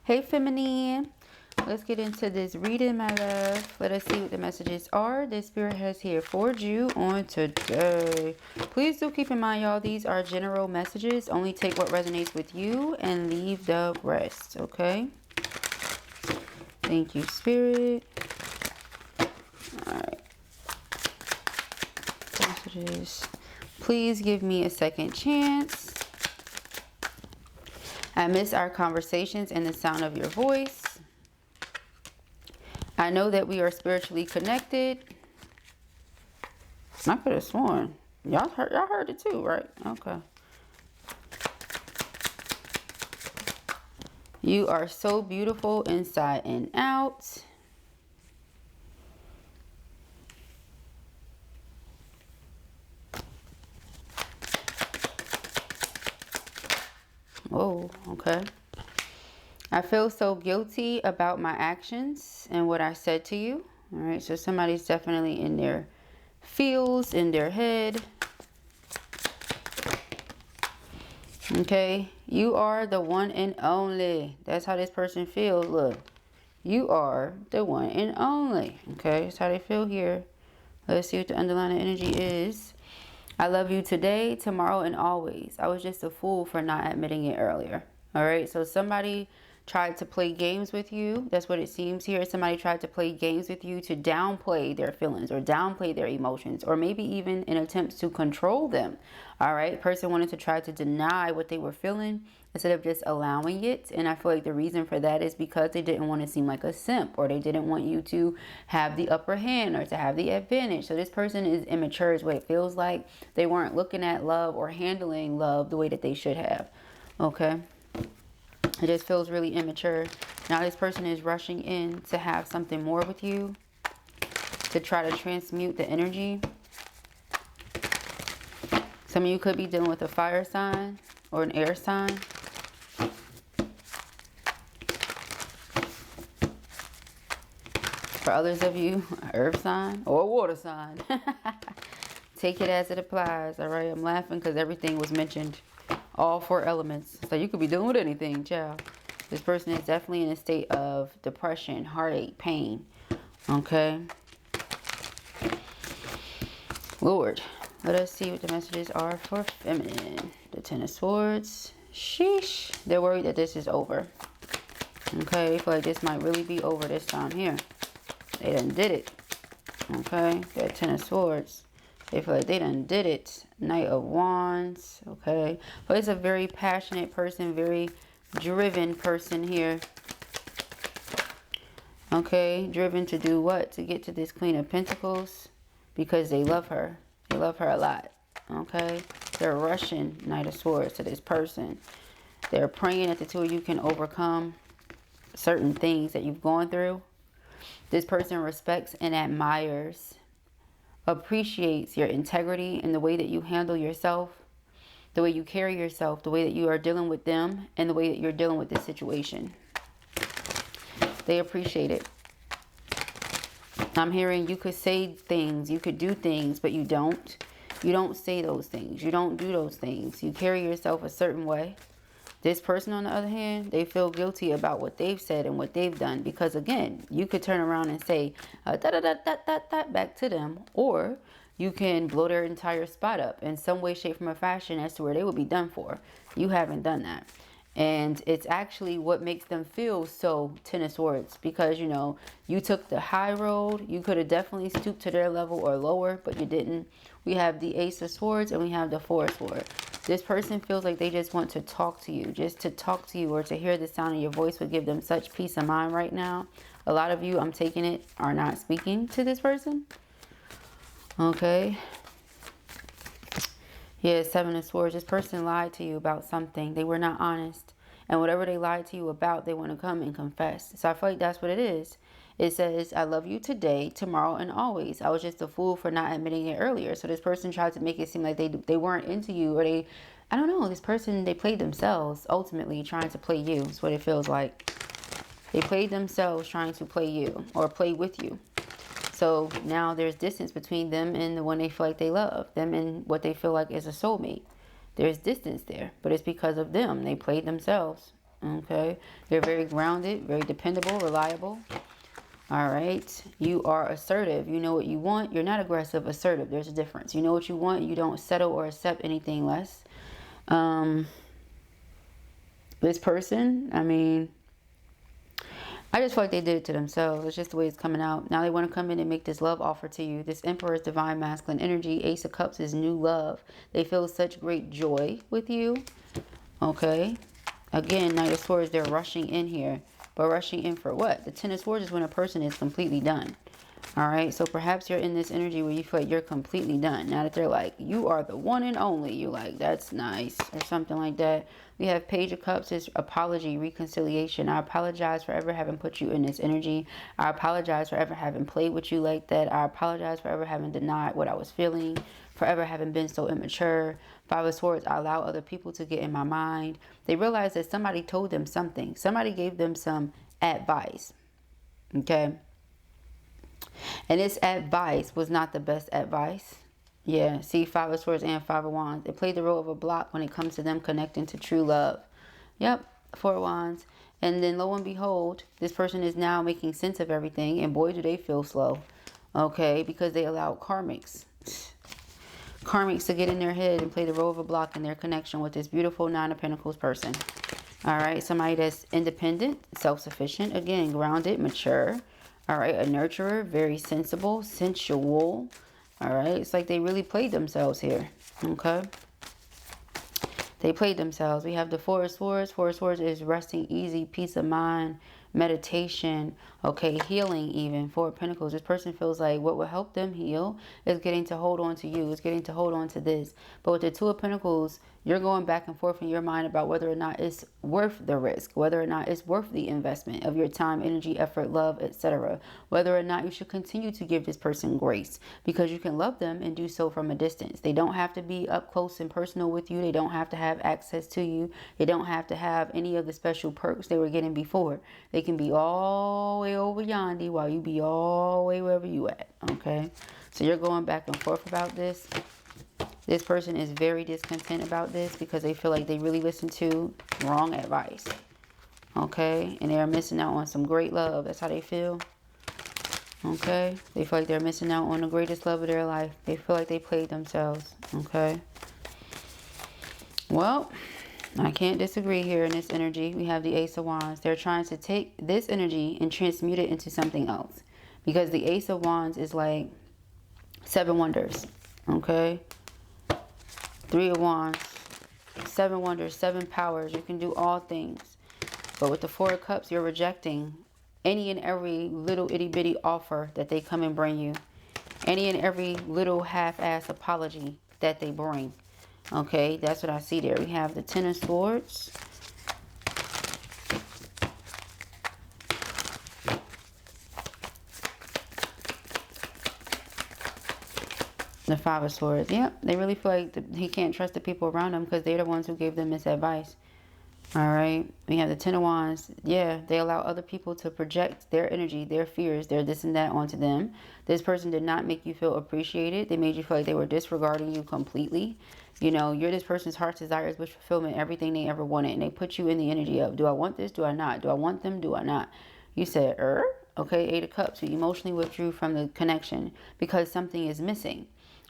Hey, feminine. Let's get into this reading, my love. Let us see what the messages are that Spirit has here for you on today. Please do keep in mind, y'all, these are general messages. Only take what resonates with you and leave the rest, okay? Thank you, Spirit. All right. Messages. Please give me a second chance. I miss our conversations and the sound of your voice. I know that we are spiritually connected. I could have sworn. Y'all heard it too, right? Okay. You are so beautiful inside and out. Oh, okay. I feel so guilty about my actions and what I said to you. All right, so somebody's definitely in their feels, in their head. Okay, you are the one and only. That's how this person feels. Look, you are the one and only. Okay, that's how they feel here. Let's see what the underlying energy is. I love you today, tomorrow, and always. I was just a fool for not admitting it earlier. All right, so somebody tried to play games with you. That's what it seems here. Somebody tried to play games with you to downplay their feelings or downplay their emotions, or maybe even in attempts to control them. All right, person wanted to try to deny what they were feeling instead of just allowing it. And I feel like the reason for that is because they didn't want to seem like a simp, or they didn't want you to have the upper hand or to have the advantage. So this person is immature is what it feels like. They weren't looking at love or handling love the way that they should have. Okay. It just feels really immature. Now this person is rushing in to have something more with you, to try to transmute the energy. Some of you could be dealing with a fire sign or an air sign. For others of you, an earth sign or a water sign. Take it as it applies, all right? I'm laughing because everything was mentioned. All four elements. So you could be dealing with anything, child. This person is definitely in a state of depression, heartache, pain. Okay. Lord, let us see what the messages are for feminine. The Ten of Swords. Sheesh. They're worried that this is over. Okay. They feel like this might really be over this time here. They done did it. Okay. That Ten of Swords. They feel like they done did it. Knight of Wands. Okay. But it's a very passionate person. Very driven person here. Okay. Driven to do what? To get to this Queen of Pentacles. Because they love her. They love her a lot. Okay. They're rushing Knight of Swords to this person. They're praying that the two of you can overcome certain things that you've gone through. This person respects and admires, appreciates your integrity and the way that you handle yourself, the way you carry yourself, the way that you are dealing with them, and the way that you're dealing with this situation. They appreciate it. I'm hearing you could say things, you could do things, but you don't. You don't say those things. You don't do those things. You carry yourself a certain way. This person, on the other hand, they feel guilty about what they've said and what they've done. Because, again, you could turn around and say back to them. Or you can blow their entire spot up in some way, shape, or fashion as to where they would be done for. You haven't done that. And it's actually what makes them feel so Ten of Swords. Because, you know, you took the high road. You could have definitely stooped to their level or lower, but you didn't. We have the Ace of Swords and we have the Four of Swords. This person feels like they just want to talk to you. Just to talk to you or to hear the sound of your voice would give them such peace of mind right now. A lot of you, I'm taking it, are not speaking to this person. Okay. Yeah, Seven of Swords. This person lied to you about something. They were not honest. And whatever they lied to you about, they want to come and confess. So I feel like that's what it is. It says, I love you today, tomorrow, and always. I was just a fool for not admitting it earlier. So this person tried to make it seem like they weren't into you, or I don't know, this person, they played themselves, ultimately trying to play you. That's what it feels like. They played themselves trying to play you or play with you. So now there's distance between them and the one they feel like they love. Them and what they feel like is a soulmate. There's distance there, but it's because of them. They played themselves. Okay. You're very grounded, very dependable, reliable. All right. You are assertive. You know what you want. You're not aggressive, assertive. There's a difference. You know what you want. You don't settle or accept anything less. This person, I mean, I just feel like they did it to themselves. It's just the way it's coming out. Now they want to come in and make this love offer to you. This Emperor is divine masculine energy. Ace of Cups is new love. They feel such great joy with you. Okay. Again, Knight of Swords, they're rushing in here. But rushing in for what? The Ten of Swords is when a person is completely done. All right. So perhaps you're in this energy where you feel like you're completely done. Now that they're like, you are the one and only. You're like, that's nice. Or something like that. We have Page of Cups is apology, reconciliation. I apologize for ever having put you in this energy. I apologize for ever having played with you like that. I apologize for ever having denied what I was feeling. Forever having been so immature. Five of Swords, I allow other people to get in my mind. They realize that somebody told them something. Somebody gave them some advice. Okay. And this advice was not the best advice. Yeah, see, Five of Swords and Five of Wands. They play the role of a block when it comes to them connecting to true love. Yep, Four of Wands. And then lo and behold, this person is now making sense of everything. And boy, do they feel slow. Okay, because they allowed karmics to get in their head and play the role of a block in their connection with this beautiful Nine of Pentacles person. All right, somebody that's independent, self-sufficient, again, grounded, mature. All right, a nurturer, very sensible, sensual. All right, it's like they really played themselves here. Okay, they played themselves. We have the Four of Swords. Four of Swords is resting easy, peace of mind, meditation, okay, healing even. Four of Pentacles, this person feels like what will help them heal is getting to hold on to you, is getting to hold on to this. But with the Two of Pentacles, you're going back and forth in your mind about whether or not it's worth the risk, whether or not it's worth the investment of your time, energy, effort, love, etc. Whether or not you should continue to give this person grace, because you can love them and do so from a distance. They don't have to be up close and personal with you. They don't have to have access to you. They don't have to have any of the special perks they were getting before. They can be all the way over yonder while you be all the way wherever you at. Okay, so you're going back and forth about this. This person is very discontent about this because they feel like they really listened to wrong advice. Okay, and they're missing out on some great love. That's how they feel. Okay, they feel like they're missing out on the greatest love of their life. They feel like they played themselves. Okay, well, I can't disagree here in this energy. We have the Ace of Wands. They're trying to take this energy and transmute it into something else, because the Ace of Wands is like 7 wonders. Okay, Three of Wands, 7 wonders, 7 powers. You can do all things. But with the Four of Cups, you're rejecting any and every little itty bitty offer that they come and bring you. Any and every little half-ass apology that they bring. Okay, that's what I see there. We have the Ten of Swords. The Five of Swords. Yep, they really feel like he can't trust the people around him because they're the ones who gave them this advice. All right. We have the Ten of Wands. Yeah, they allow other people to project their energy, their fears, their this and that onto them. This person did not make you feel appreciated. They made you feel like they were disregarding you completely. You know, you're this person's heart's desires, wish fulfillment, everything they ever wanted. And they put you in the energy of, do I want this? Do I not? Do I want them? Do I not? You said, okay, Eight of Cups. You emotionally withdrew from the connection because something is missing.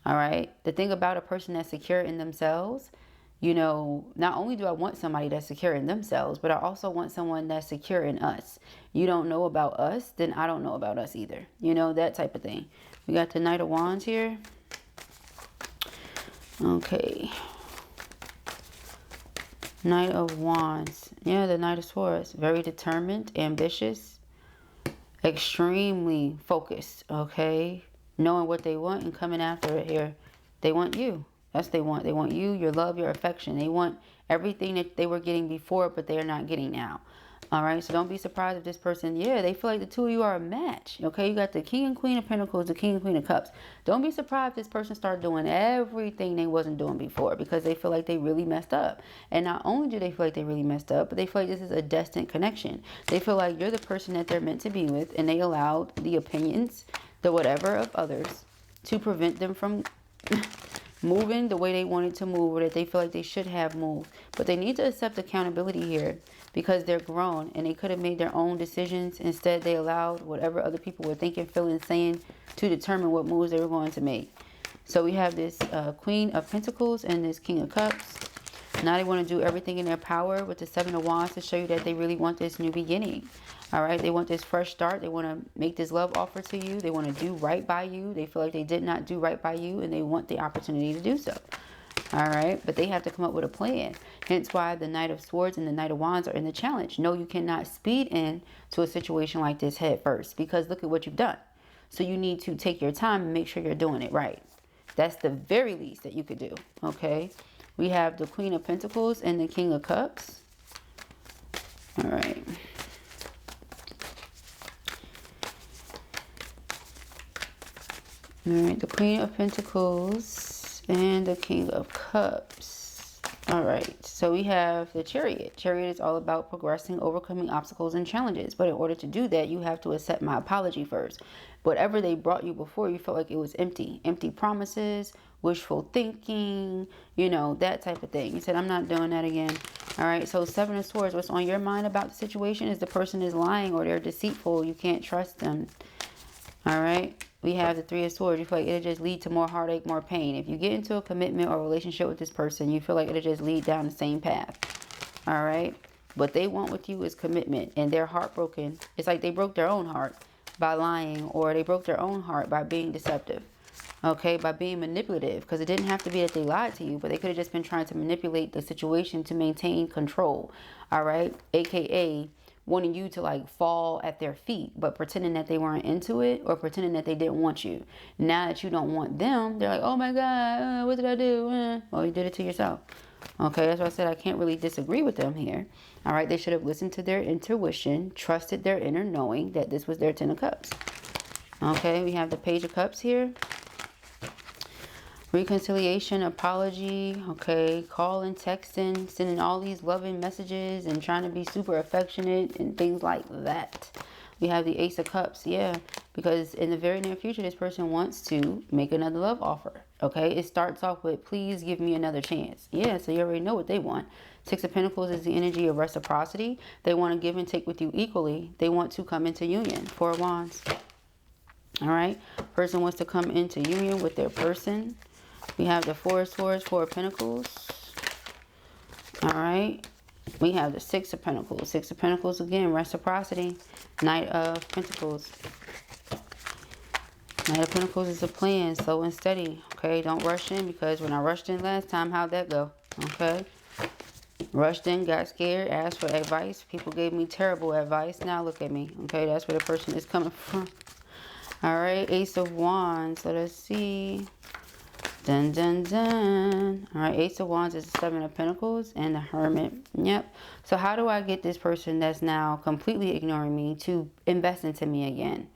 All right. The thing about a person that's secure in themselves, you know, not only do I want somebody that's secure in themselves, but I also want someone that's secure in us. You don't know about us, then I don't know about us either. You know, that type of thing. We got the Knight of Wands here. Okay. Knight of Wands. Yeah, the Knight of Swords. Very determined, ambitious, extremely focused. Okay. Knowing what they want and coming after it here. They want you. That's what they want. They want you, your love, your affection. They want everything that they were getting before, but they are not getting now. All right. So don't be surprised if this person, yeah, they feel like the two of you are a match. Okay. You got the King and Queen of Pentacles, the King and Queen of Cups. Don't be surprised if this person started doing everything they wasn't doing before, because they feel like they really messed up. And not only do they feel like they really messed up, but they feel like this is a destined connection. They feel like you're the person that they're meant to be with, and they allowed the opinions, the whatever of others to prevent them from moving the way they wanted to move, or that they feel like they should have moved. But they need to accept accountability here, because they're grown and they could have made their own decisions. Instead, they allowed whatever other people were thinking, feeling, saying to determine what moves they were going to make. So we have this Queen of Pentacles and this King of Cups. Now they want to do everything in their power with the Seven of Wands to show you that they really want this new beginning. All right, they want this fresh start. They want to make this love offer to you. They want to do right by you. They feel like they did not do right by you, and they want the opportunity to do so. All right, but they have to come up with a plan. Hence why the Knight of Swords and the Knight of Wands are in the challenge. No, you cannot speed in to a situation like this head first, because look at what you've done. So you need to take your time and make sure you're doing it right. That's the very least that you could do. Okay, we have the Queen of Pentacles and the King of Cups. All right. All right, the Queen of Pentacles and the King of Cups. All right, so we have the Chariot. Chariot is all about progressing, overcoming obstacles and challenges. But in order to do that, you have to accept my apology first. Whatever they brought you before, you felt like it was empty. Empty promises, wishful thinking, you know, that type of thing. You said, I'm not doing that again. All right, so Seven of Swords, what's on your mind about the situation is the person is lying or they're deceitful. You can't trust them. All right. We have the Three of Swords. You feel like it'll just lead to more heartache, more pain. If you get into a commitment or relationship with this person, you feel like it'll just lead down the same path. All right. What they want with you is commitment, and they're heartbroken. It's like they broke their own heart by lying, or they broke their own heart by being deceptive. Okay, by being manipulative, because it didn't have to be that they lied to you, but they could have just been trying to manipulate the situation to maintain control. All right. AKA wanting you to like fall at their feet, but pretending that they weren't into it, or pretending that they didn't want you. Now that you don't want them, they're like, oh my God, what did I do? Well, you did it to yourself. Okay, that's why I said I can't really disagree with them here. All right, they should have listened to their intuition, trusted their inner knowing that this was their Ten of Cups. Okay, we have the Page of Cups here. Reconciliation, apology, okay, calling, texting, sending all these loving messages and trying to be super affectionate and things like that. We have the Ace of Cups, yeah, because in the very near future, this person wants to make another love offer, okay? It starts off with, please give me another chance. Yeah, so you already know what they want. Six of Pentacles is the energy of reciprocity. They want to give and take with you equally. They want to come into union. Four of Wands. All right, person wants to come into union with their person. We have the Four of Swords, Four of Pentacles. All right. We have the Six of Pentacles. Six of Pentacles again, reciprocity. Knight of Pentacles. Knight of Pentacles is a plan, slow and steady. Okay, don't rush in, because when I rushed in last time, how'd that go? Okay. Rushed in, got scared, asked for advice. People gave me terrible advice. Now look at me. Okay, that's where the person is coming from. All right, Ace of Wands. Let us see. Dun, dun, dun. All right, Ace of Wands is the Seven of Pentacles and the Hermit. Yep. So how do I get this person that's now completely ignoring me to invest into me again?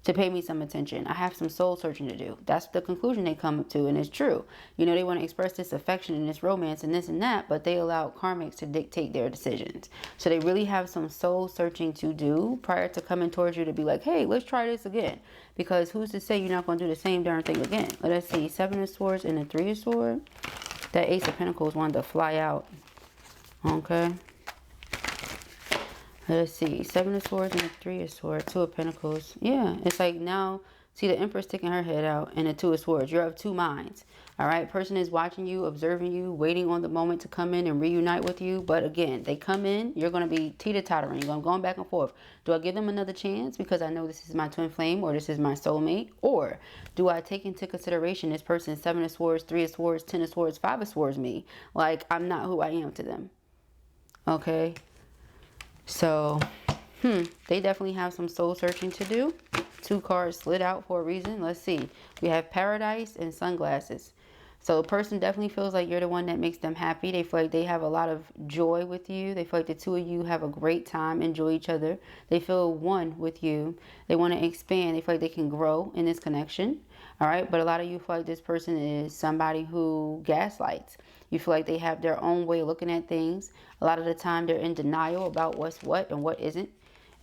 To pay me some attention? I have some soul searching to do. That's the conclusion they come up to, and it's true. You know, they want to express this affection and this romance and this and that, but they allow karmics to dictate their decisions. So they really have some soul searching to do prior to coming towards you to be like, hey, let's try this again. Because who's to say you're not going to do the same darn thing again? Let us see. Seven of Swords and the Three of Swords. That Ace of Pentacles wanted to fly out. Okay. Let's see. Seven of Swords and the Three of Swords. Two of Pentacles. Yeah. It's like now, see the Empress sticking her head out and the Two of Swords. You're of two minds. All right. Person is watching you, observing you, waiting on the moment to come in and reunite with you. But again, they come in, you're going to be teeter-tottering. You're going back and forth. Do I give them another chance because I know this is my twin flame or this is my soulmate? Or do I take into consideration this person, Seven of Swords, Three of Swords, Ten of Swords, Five of Swords me? Like, I'm not who I am to them. Okay. So, they definitely have some soul searching to do. Two cards slid out for a reason. Let's see. We have Paradise and Sunglasses. So the person definitely feels like you're the one that makes them happy. They feel like they have a lot of joy with you. They feel like the two of you have a great time, enjoy each other. They feel one with you. They want to expand. They feel like they can grow in this connection. All right. But a lot of you feel like this person is somebody who gaslights. You feel like they have their own way of looking at things. A lot of the time they're in denial about what's what and what isn't.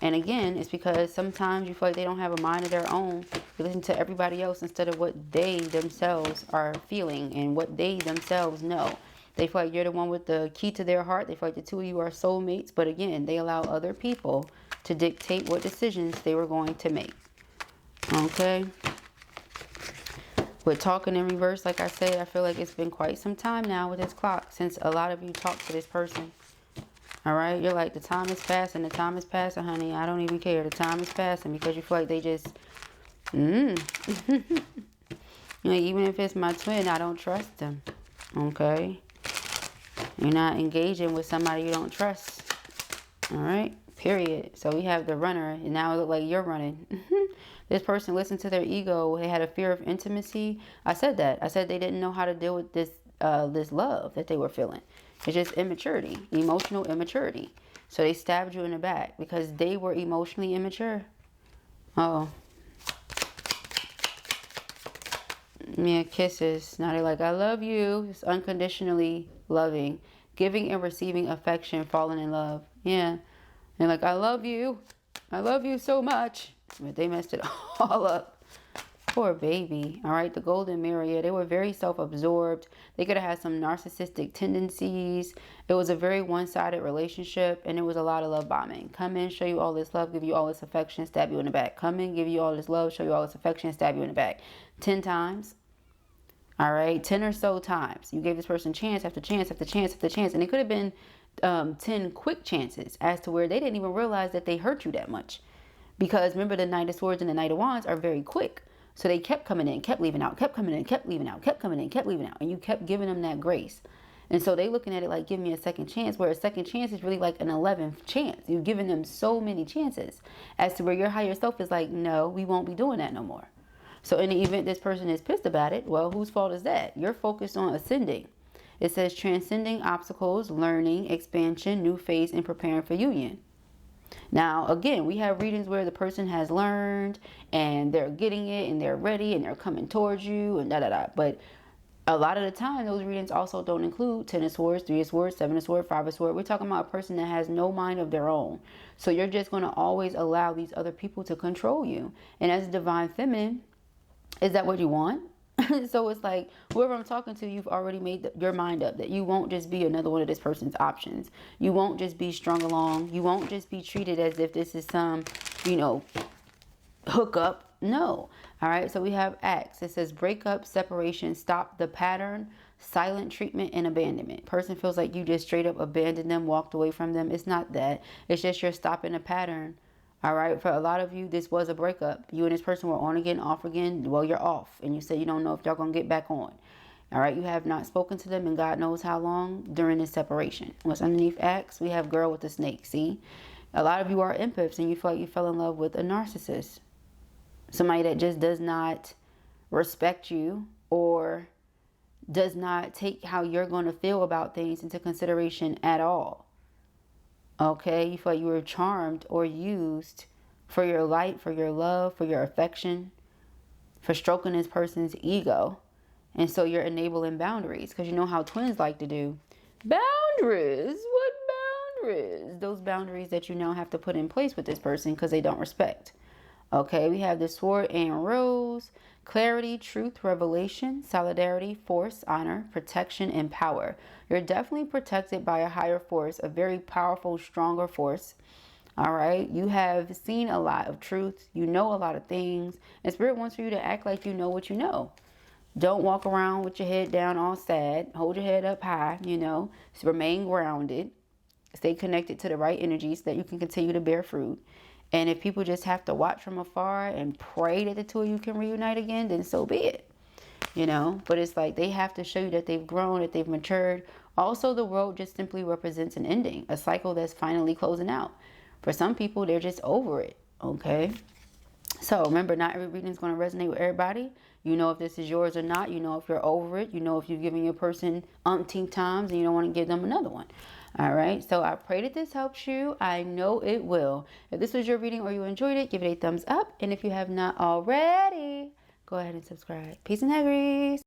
And again, it's because sometimes you feel like they don't have a mind of their own. You listen to everybody else instead of what they themselves are feeling and what they themselves know. They feel like you're the one with the key to their heart. They feel like the two of you are soulmates. But again, they allow other people to dictate what decisions they were going to make. Okay. With talking in reverse, like I said, I feel like it's been quite some time now with this clock since a lot of you talked to this person. All right. You're like, the time is passing. The time is passing, honey. I don't even care. The time is passing, because you feel like they just, you know, even if it's my twin, I don't trust them. Okay. You're not engaging with somebody you don't trust. All right. Period. So we have the runner, and now it looks like you're running. This person listened to their ego. They had a fear of intimacy. I said that. I said they didn't know how to deal with this this love that they were feeling. It's just immaturity, emotional immaturity. So they stabbed you in the back because they were emotionally immature. Oh. Yeah, kisses. Now they're like, I love you. It's unconditionally loving. Giving and receiving affection, falling in love. Yeah. They're like, I love you. I love you so much. But they messed it all up. Poor baby. All right. The golden mirror. Yeah, they were very self-absorbed. They could have had some narcissistic tendencies. It was a very one-sided relationship. And it was a lot of love bombing. Come in, show you all this love, give you all this affection, stab you in the back. Come in, give you all this love, show you all this affection, stab you in the back. 10 times. All right. 10 or so times. You gave this person chance after chance after chance after chance. And it could have been 10 quick chances as to where they didn't even realize that they hurt you that much. Because remember, the Knight of Swords and the Knight of Wands are very quick. So they kept coming in, kept leaving out, kept coming in, kept leaving out, kept coming in, kept leaving out. And you kept giving them that grace. And so they looking at it like, give me a second chance, where a second chance is really like an 11th chance. You've given them so many chances as to where your higher self is like, no, we won't be doing that no more. So in the event this person is pissed about it, well, whose fault is that? You're focused on ascending. It says transcending obstacles, learning, expansion, new phase, and preparing for union. Now, again, we have readings where the person has learned and they're getting it and they're ready and they're coming towards you and da-da-da. But a lot of the time, those readings also don't include 10 of Swords, 3 of Swords, 7 of Swords, 5 of Swords. We're talking about a person that has no mind of their own. So you're just going to always allow these other people to control you. And as a divine feminine, is that what you want? So it's like, whoever I'm talking to, you've already made your mind up that you won't just be another one of this person's options. You won't just be strung along. You won't just be treated as if this is some, you know, hookup. No. All right. So we have acts. It says breakup, separation, stop the pattern, silent treatment, and abandonment. Person feels like you just straight up abandoned them, walked away from them. It's not that. It's just you're stopping a pattern. All right. For a lot of you, this was a breakup. You and this person were on again, off again. Well, you're off. And you said you don't know if y'all going to get back on. All right. You have not spoken to them in God knows how long during this separation. What's underneath acts? We have girl with the snake. See, a lot of you are empaths and you feel like you fell in love with a narcissist. Somebody that just does not respect you or does not take how you're going to feel about things into consideration at all. Okay, you feel like you were charmed or used for your light, for your love, for your affection, for stroking this person's ego. And so you're enabling boundaries because you know how twins like to do. Boundaries? What boundaries? Those boundaries that you now have to put in place with this person because they don't respect. Okay, we have the Sword and Rose. Clarity, truth, revelation, solidarity, force, honor, protection, and power. You're definitely protected by a higher force, a very powerful, stronger force. All right. You have seen a lot of truth. You know a lot of things. And Spirit wants for you to act like you know what you know. Don't walk around with your head down all sad. Hold your head up high, you know. Remain grounded. Stay connected to the right energy so that you can continue to bear fruit. And if people just have to watch from afar and pray that the two of you can reunite again, then so be it. You know, but it's like they have to show you that they've grown, that they've matured. Also, the world just simply represents an ending, a cycle that's finally closing out. For some people, they're just over it. Okay. So remember, not every reading is going to resonate with everybody. You know if this is yours or not. You know if you're over it. You know if you've given your person umpteen times and you don't want to give them another one. All right. So I pray that this helps you. I know it will. If this was your reading or you enjoyed it, give it a thumbs up. And if you have not already, go ahead and subscribe. Peace and ARIES.